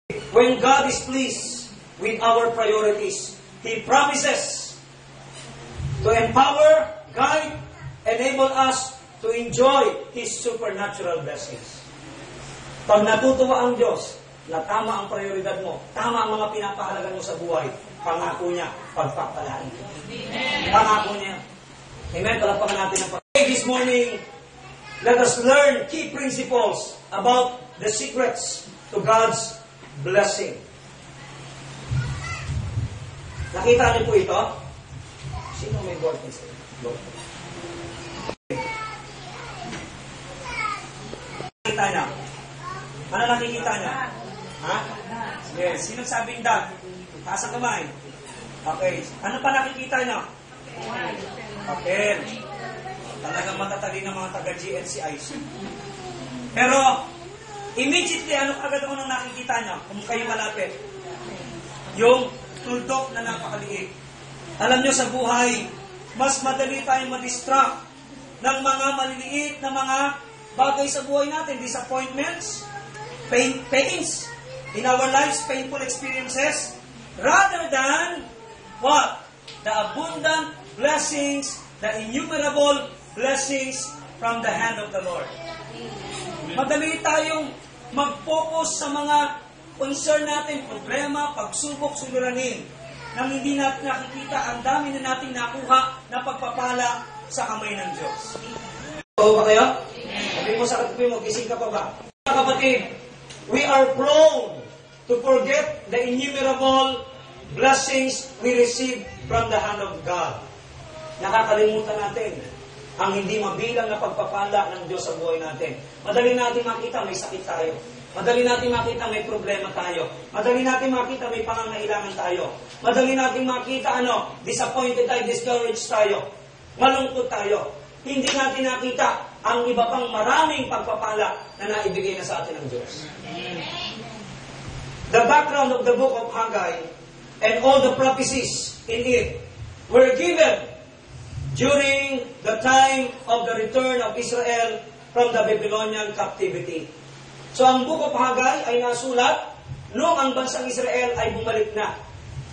When God is pleased with our priorities, He promises to empower, guide, enable us to enjoy His supernatural blessings. Pag natutuwa ang Diyos na tama ang prioridad mo, tama ang mga pinapahalagan mo sa buhay, pangako niya, pagpapalaan. Pangako niya. Amen? Palakpakan natin ang pag-pray this morning. Let us learn key principles about the secrets to God's blessing. Nakita niyo po ito? Sino may board sa inyo? Nakita niya? Ano nakikita niya? Ha? Yes. Sino sabing dad? Taas ang kamay. Okay. Ano pa nakikita niya? Okay. Talagang matatali ng mga taga-GNCIC. Pero, immediately, ano agad unang nakikita niya? Kung kayo malapit. Yung tuldok na napakaliit. Alam niyo sa buhay, mas madali tayong madistract ng mga maliliit na mga bagay sa buhay natin. Disappointments, pains in our lives, painful experiences, rather than what? The abundant blessings, the innumerable blessings from the hand of the Lord. Madali tayong mag-focus sa mga concern natin, problema, pagsubok, suliranin, nang hindi natin nakikita ang dami na nating nakuha na pagpapala sa kamay ng Diyos. Oo ba kayo? Sabi mo sa katabi mo, gising ka pa ba? Mga kapatid, we are prone to forget the innumerable blessings we receive from the hand of God. Nakakalimutan natin ang hindi mabilang na pagpapala ng Diyos sa buhay natin. Madali natin makita may sakit tayo. Madali natin makita may problema tayo. Madali natin makita may pangangailangan tayo. Madali natin makita disappointed tayo, discouraged tayo. Malungkot tayo. Hindi natin nakita ang iba pang maraming pagpapala na naibigay na sa atin ng Diyos. The background of the book of Haggai and all the prophecies in it were given during the time of the return of Israel from the Babylonian captivity. So ang book of Haggai ay nasulat noong ang bansang Israel ay bumalik na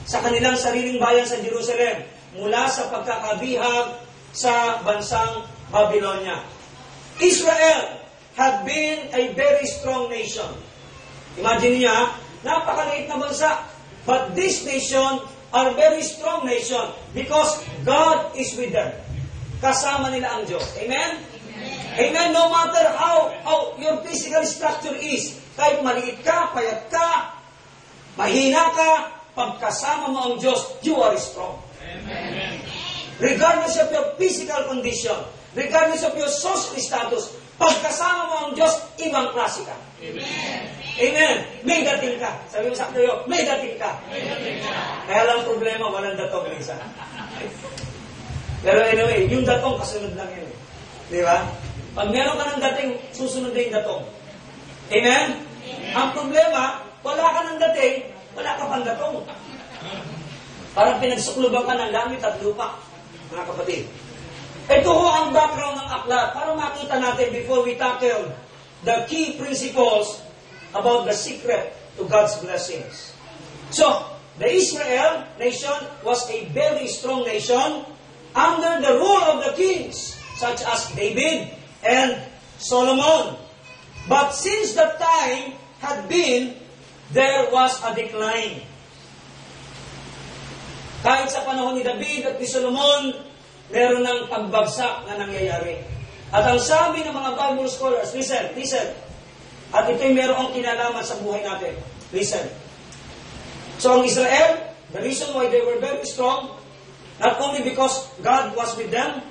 sa kanilang sariling bayan sa Jerusalem mula sa pagkakabihag sa bansang Babylonia. Israel had been a very strong nation. Imagine niya, napakaliit na bansa. But this nation are very strong nation because God is with them. Kasama nila ang Diyos. Amen? Amen? No matter how your physical structure is, kahit maliit ka, payat ka, mahina ka, pagkasama mo ang Diyos, you are strong. Amen. Regardless of your physical condition, regardless of your social status, pagkasama mo ang Diyos, ibang klase ka. Amen. Amen. May dating ka. Sabi mo sa kayo, may dating ka. Kaya lang problema, walang datong minsan. Pero anyway, yung datong kasunod lang yun. Di ba? Pag meron ka ng dating, susunod na yung datong. Amen? Ang problema, wala ka ng dating, wala ka pang datong. Parang pinagsukluban ka ng langit at lupa, mga kapatid. Ito ho ang background ng aklat para makita natin before we tackle the key principles about the secret to God's blessings. So, the Israel nation was a very strong nation under the rule of the kings such as David and Solomon. But since that time had been, there was a decline. Kahit sa panahon ni David at ni Solomon, meron ng pagbagsak na nangyayari. At ang sabi ng mga Bible scholars, listen, at ito'y merong kinalaman sa buhay natin. Listen. So ang Israel, the reason why they were very strong, not only because God was with them,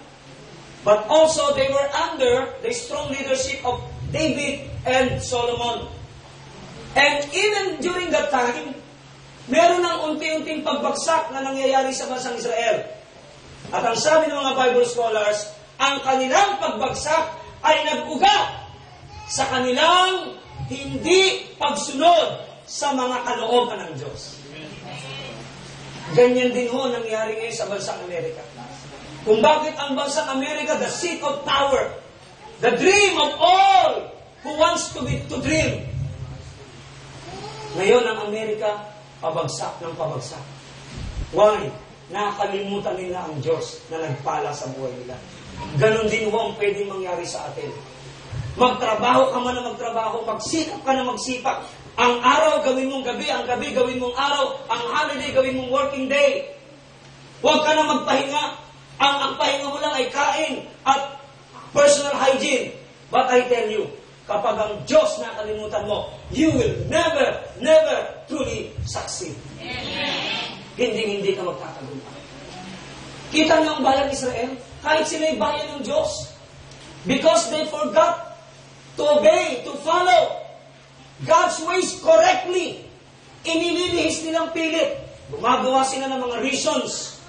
but also they were under the strong leadership of David and Solomon. And even during that time, meron ng unti-unting pagbagsak na nangyayari sa bansang Israel. At ang sabi ng mga Bible scholars, ang kanilang pagbagsak ay nag-ugat sa kanilang hindi pagsunod sa mga kalooban ng Diyos. Ganyan din ho nangyari ngayon sa bansang Amerika. Kung bakit ang bansang Amerika, the seat of power, the dream of all who wants to dream. Ngayon, ang Amerika, pabagsak ng pabagsak. Why? Nakakalimutan nila ang Diyos na nagpala sa buhay nila. Ganon din ang pwedeng mangyari sa atin. Magtrabaho ka man na magtrabaho, magsikap ka na magsikap. Ang araw gawin mong gabi, ang gabi gawin mong araw, ang holiday gawin mong working day. Huwag ka na magpahinga. Ang pahinga mo lang ay kain at personal hygiene. But I tell you, kapag ang Diyos nakalimutan mo, you will never, never truly succeed. Hindi ka magkakagumpay. Kita niyo ang bayan ng Israel? Kahit sila'y bayan ng Diyos. Because they forgot to obey, to follow God's ways correctly. Inililihis nilang pilit. Gumagawa sila ng mga reasons.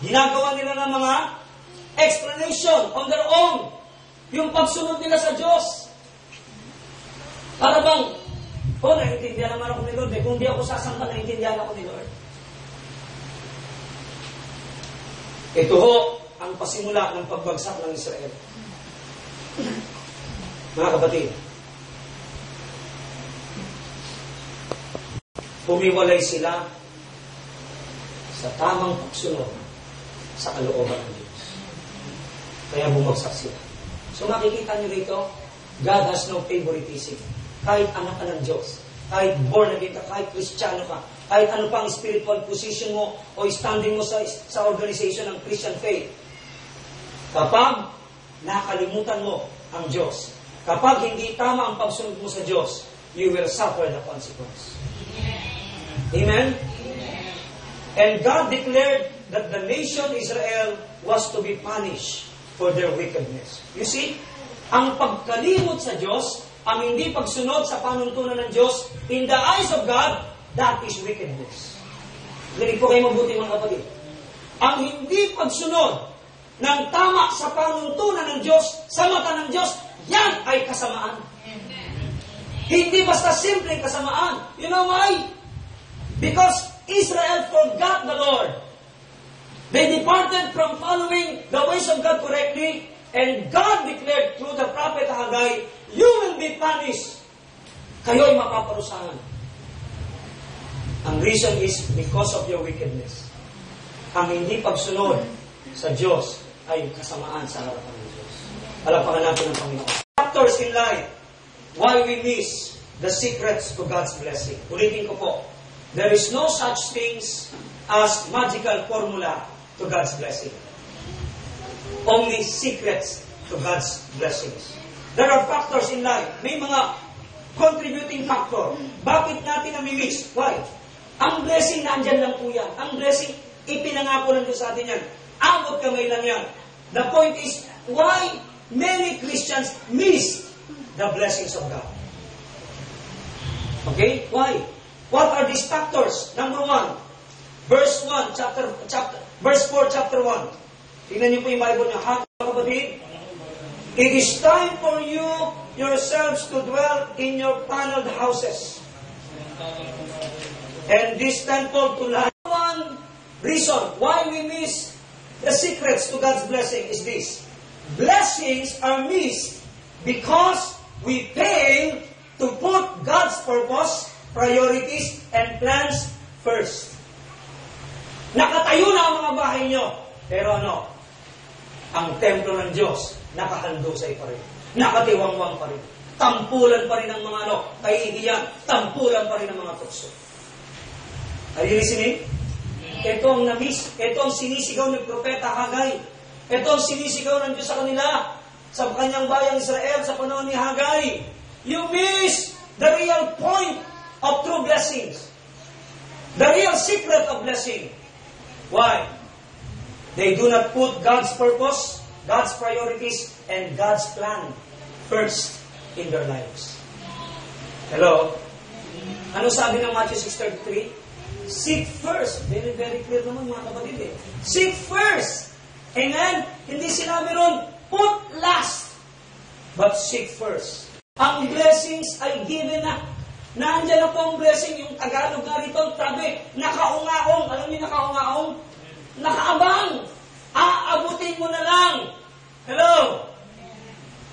Ginagawa nila ng mga explanation on their own. Yung pagsunod nila sa Diyos. Para bang, naiintindihan naman ako ni Lord. Kung di ako sasangka, naiintindihan ako ni Lord. Ito ho, ang pasimula ng pagbagsak ng Israel. Mga kapatid, humiwalay sila sa tamang pagsunod sa kalooban ng Diyos. Kaya bumagsak sila. So makikita niyo rito, God has no favoritism. Kahit anak ka ng Diyos, kahit born again ka, kahit Kristiyano ka, kahit ano pang spiritual position mo o standing mo sa organization ng Christian faith, kapag nakalimutan mo ang Diyos, kapag hindi tama ang pagsunod mo sa Diyos, you will suffer the consequence. Amen? And God declared that the nation Israel was to be punished for their wickedness. You see, ang pagkalimot sa Diyos, ang hindi pagsunod sa panuntunan ng Diyos, in the eyes of God, that is wickedness. Ganit po kayo mabuti mga kapatid. Ang hindi pagsunod ng tama sa panuntunan ng Diyos, sa mata ng Diyos, yan ay kasamaan. Hindi basta simpleng kasamaan. You know why? Because Israel forgot the Lord. They departed from following the ways of God correctly, and God declared through the prophet Haggai, you will be punished. Kayo'y mapaparusahan. Ang reason is because of your wickedness. Ang hindi pagsunod sa Diyos ay kasamaan sa harapan ng Diyos. Alapakan natin ang Panginoon. Factors in life, why we miss the secrets to God's blessing. Ulitin ko po, there is no such things as magical formula to God's blessing. Only secrets to God's blessings. There are factors in life. May mga contributing factor. Bakit natin nami-miss? Why? Ang blessing, nandyan lang po yan. Ang blessing, ipinangako lang doon sa atin yan. Abot kamay lang yan. The point is, why many Christians miss the blessings of God? Okay? Why? What are these factors? Number 1, verse 4, chapter 1. Tingnan niyo po yung Bible niyo. Kapatid, it is time for you yourselves to dwell in your paneled houses. And this temple to life. One reason why we miss the secrets to God's blessing is this. Blessings are missed because we fail to put God's purpose, priorities, and plans first. Nakatayo na ang mga bahay nyo. Pero ano? Ang templo ng Diyos, nakahandusay pa rin. Nakatiwangwang pa rin. Tampulan pa rin ang mga kahihiyan. Tampulan pa rin ang mga tukso. Are you listening? Ito ang na-miss. Ito ang sinisigaw ng propeta Haggai. Ito ang sinisigaw ng Diyos sa kanila. Sa kanyang bayang Israel, sa panahon ni Haggai. You miss the real point of true blessings. The real secret of blessing. Why? They do not put God's purpose, God's priorities, and God's plan first in their lives. Hello? Ano sabi ng Matthew 6:33? Seek first. Very, very clear naman mga kapatid eh. Seek first. Amen? Hindi sinabi ron, put last. But seek first. Ang blessings ay given na. Nandiyan na po ang blessing. Yung Tagalog nga rito, sabi, nakaungaong. Alam niyo nakaungaong? Nakaabang. Aabutin mo na lang. Hello?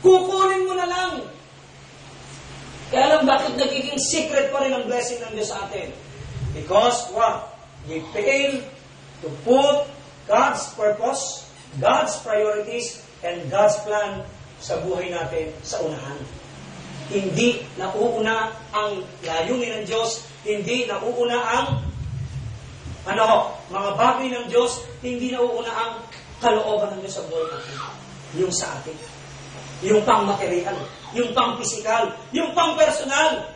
Kukunin mo na lang. Kaya alam bakit nagiging secret pa rin ang blessing ng Diyos sa atin? Because what? We fail to put God's purpose, God's priorities, and God's plan sa buhay natin sa unahan. Hindi nauuna ang layunin ng Diyos, hindi nauuna ang mga bagay ng Diyos, hindi nauuna ang kalooban ng Diyos sa buhay natin. Yung sa atin. Yung pang-material, yung pang-physical, yung pang-personal.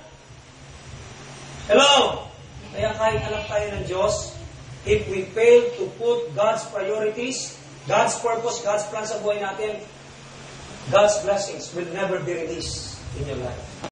Hello? Kaya kahit alam tayo ng Diyos, if we fail to put God's priorities, God's purpose, God's plan sa buhay natin, God's blessings will never be released in your life.